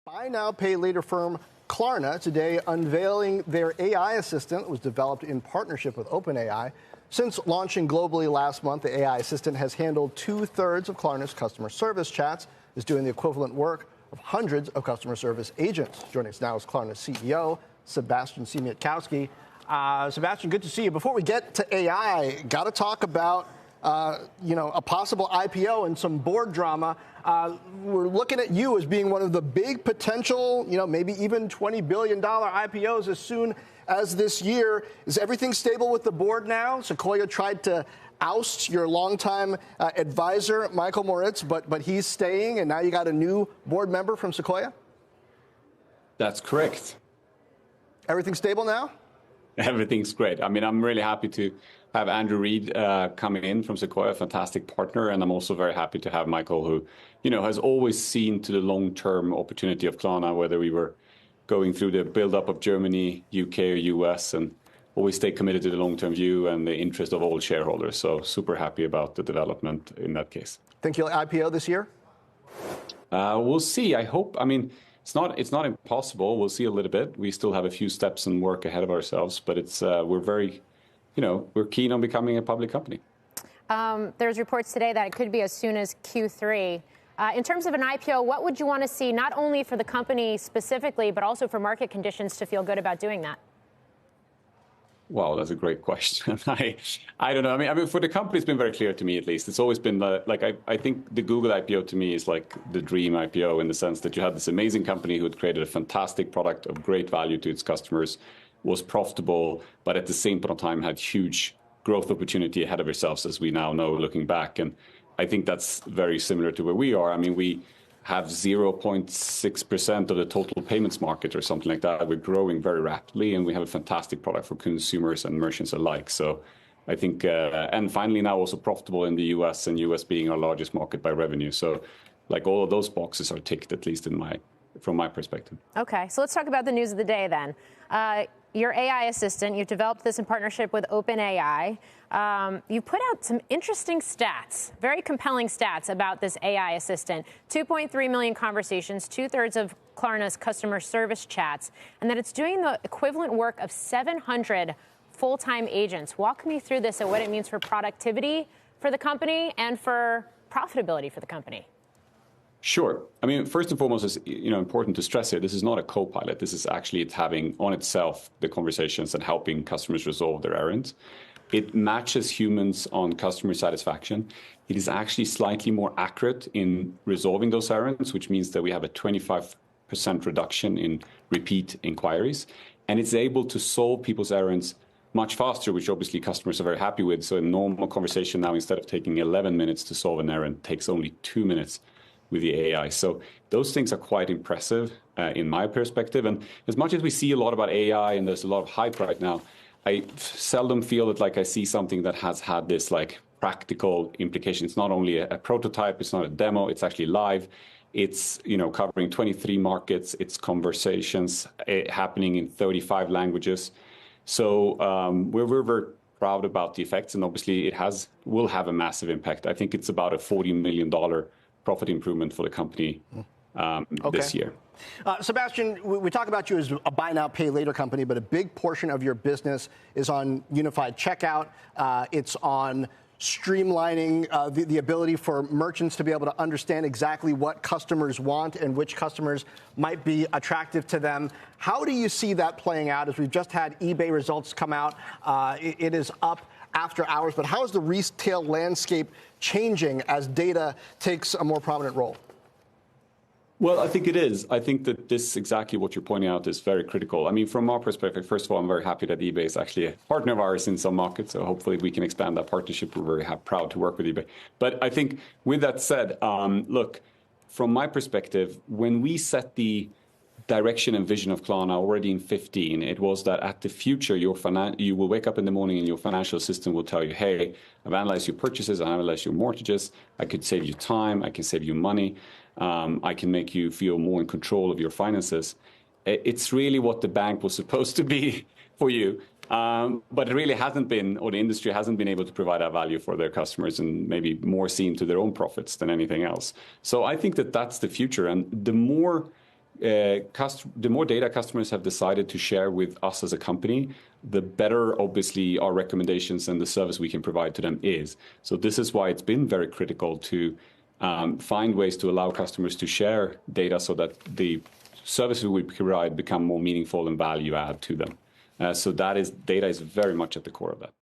Buy now, pay later firm Klarna today unveiling their AI assistant that was developed in partnership with OpenAI. Since launching globally last month, the AI assistant has handled 2/3 of Klarna's customer service chats, is doing the equivalent work of hundreds of customer service agents. Joining us now is Klarna's CEO, Sebastьян Сиемиатковски. Sebastьяn, good to see you. Before we get to AI, got to talk about a possible IPO and some board drama. We're looking at you as being one of the big potential, maybe even $20 billion IPOs as soon as this year. Is everything stable with the board now? Sequoia tried to oust your longtime advisor, Michael Moritz, but he's staying, and now you got a new board member from Sequoia? That's correct. Everything stable now? Everything's great. I mean, I'm really happy to have Andrew Reid coming in from Sequoia, a fantastic partner. And I'm also very happy to have Michael, who, has always seen to the long-term opportunity of Klarna, whether we were going through the build-up of Germany, UK, or US, and always stay committed to the long-term view and the interest of all shareholders. So super happy about the development in that case. Think you'll IPO this year? We'll see. I hope. I mean, it's not impossible. We'll see a little bit. We still have a few steps and work ahead of ourselves, but it's we're very, we're keen on becoming a public company. There's reports today that it could be as soon as Q3. In terms of an IPO, what would you want to see, not only for the company specifically, but also for market conditions to feel good about doing that? Wow, that's a great question. I don't know. I mean, for the company, it's been very clear to me, at least. It's always been I think the Google IPO to me is like the dream IPO, in the sense that you had this amazing company who had created a fantastic product of great value to its customers, was profitable, but at the same point of time had huge growth opportunity ahead of ourselves, as we now know, looking back. And I think that's very similar to where we are. I mean, we have 0.6% of the total payments market or something like that. We're growing very rapidly, and we have a fantastic product for consumers and merchants alike. So I think, and finally now also profitable in the US, and US being our largest market by revenue. So like all of those boxes are ticked, at least from my perspective. Okay, so let's talk about the news of the day then. Your AI assistant, you've developed this in partnership with OpenAI. You put out some interesting stats, very compelling stats about this AI assistant. 2.3 million conversations, 2/3 of Klarna's customer service chats, and that it's doing the equivalent work of 700 full-time agents. Walk me through this and what it means for productivity for the company and for profitability for the company. Sure. I mean, first and foremost, it's important to stress here, this is not a co-pilot. This is actually having on itself the conversations and helping customers resolve their errands. It matches humans on customer satisfaction. It is actually slightly more accurate in resolving those errands, which means that we have a 25% reduction in repeat inquiries. And it's able to solve people's errands much faster, which obviously customers are very happy with. So a normal conversation now, instead of taking 11 minutes to solve an errand, takes only 2 minutes with the AI. So those things are quite impressive in my perspective. And as much as we see a lot about AI and there's a lot of hype right now, I seldom feel that I see something that has had this practical implication. It's not only a prototype, it's not a demo, it's actually live. It's covering 23 markets, it's conversations happening in 35 languages. So we're very proud about the effects, and obviously will have a massive impact. I think it's about a $40 million profit improvement for the company this year. Sebastьяn, we talk about you as a buy now, pay later company, but a big portion of your business is on unified checkout. It's on streamlining the ability for merchants to be able to understand exactly what customers want and which customers might be attractive to them. How do you see that playing out? As we've just had eBay results come out, it is up after hours, but how is the retail landscape changing as data takes a more prominent role? Well, I think it is. I think that this, exactly what you're pointing out, is very critical. I mean, from our perspective, first of all, I'm very happy that eBay is actually a partner of ours in some markets, so hopefully we can expand that partnership. We're very proud to work with eBay. But I think with that said, look, from my perspective, when we set the direction and vision of Klarna already in 2015, it was that at the future, you will wake up in the morning and your financial assistant will tell you, hey, I've analyzed your purchases, I've analyzed your mortgages, I could save you time, I can save you money, I can make you feel more in control of your finances. It's really what the bank was supposed to be for you. But it really hasn't been, or the industry hasn't been able to provide that value for their customers, and maybe more seen to their own profits than anything else. So I think that that's the future. And the more the more data customers have decided to share with us as a company, the better, obviously, our recommendations and the service we can provide to them is. So this is why it's been very critical to find ways to allow customers to share data so that the services we provide become more meaningful and value add to them. So data is very much at the core of that.